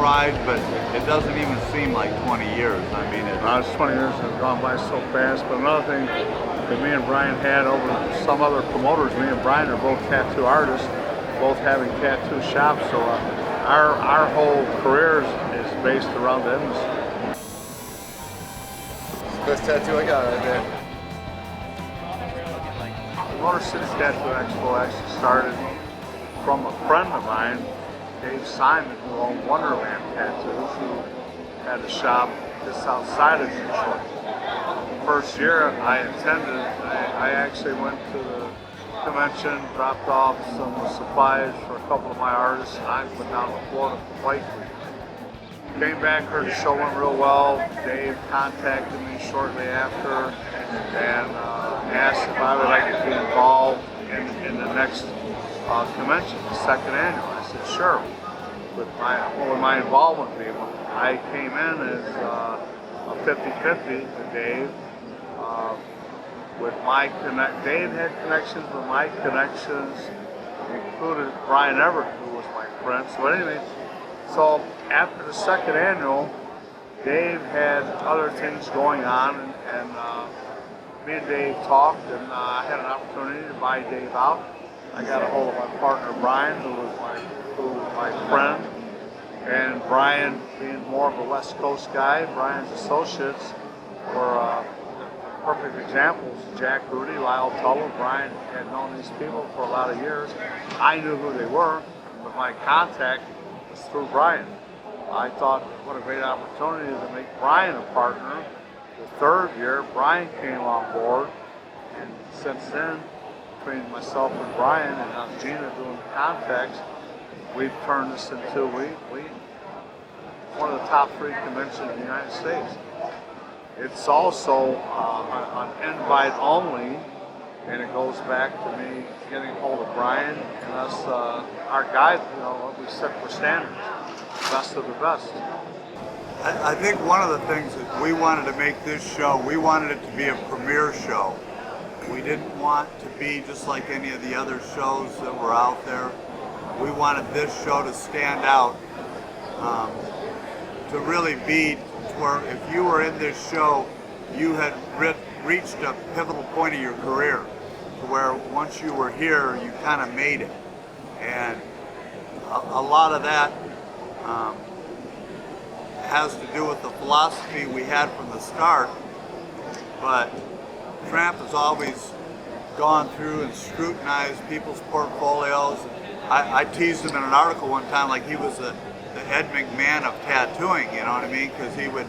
ride, but it doesn't even seem like 20 years. I mean, it's 20 years have gone by so fast. But another thing that me and Brian had over some other promoters, me and Brian are both tattoo artists, both having tattoo shops. So our whole careers is based around the industry. It's the best tattoo I got right there. The Motor City Tattoo Expo actually started from a friend of mine, Dave Simon, who owned Wonderland Tattoos, who had a shop just outside of Detroit. First year I attended, I actually went to the convention, dropped off some supplies for a couple of my artists, and I went down to Florida for White Week. Came back, heard the show went real well. Dave contacted me shortly after and asked if I would like to be involved in the next convention, the second annual. I said, sure. What would my involvement be? I came in as a 50-50 with Dave. Dave had connections, but my connections included Brian Everett, who was my friend. So anyway, so after the second annual, Dave had other things going on, and me and Dave talked, and I had an opportunity to buy Dave out. I got a hold of my partner Brian, who was my friend, and Brian, being more of a West Coast guy, Brian's associates were perfect examples. Jack Rudy, Lyle Tullow. Brian had known these people for a lot of years. I knew who they were, but my contact was through Brian. I thought, what a great opportunity to make Brian a partner. The third year, Brian came on board, and since then, between myself and Brian and Gina doing contacts, we've turned this into one of the top 3 conventions in the United States. It's also an invite only, and it goes back to me getting a hold of Brian and us, our guide, we set for standards, best of the best. I think one of the things that we wanted to make this show, we wanted it to be a premiere show. We didn't want to be just like any of the other shows that were out there. We wanted this show to stand out, to really be where if you were in this show, you had reached a pivotal point of your career, to where once you were here, you kind of made it. And a lot of that has to do with the philosophy we had from the start, but Tramp has always gone through and scrutinized people's portfolios. I teased him in an article one time like he was the Ed McMahon of tattooing, you know what I mean? Because he would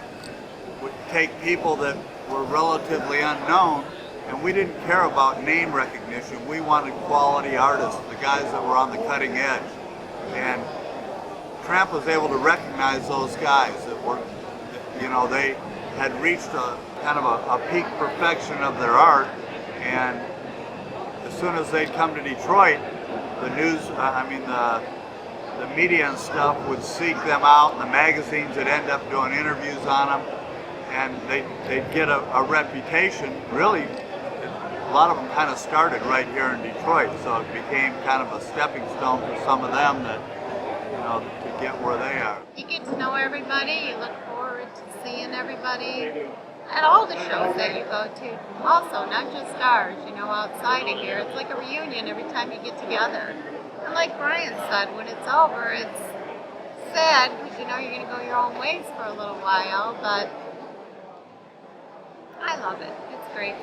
take people that were relatively unknown, and we didn't care about name recognition. We wanted quality artists, the guys that were on the cutting edge. And Tramp was able to recognize those guys that were, they had reached a kind of a peak perfection of their art, and as soon as they'd come to Detroit, the news, the media and stuff would seek them out, and the magazines would end up doing interviews on them, and they'd get a reputation. Really, a lot of them kind of started right here in Detroit, so it became kind of a stepping stone for some of them that, to get where they are. You get to know everybody, you look forward to seeing everybody at all the shows that you go to. Also, not just ours, outside of here. It's like a reunion every time you get together. And like Brian said, when it's over, it's sad because you're going to go your own ways for a little while, but I love it. It's great.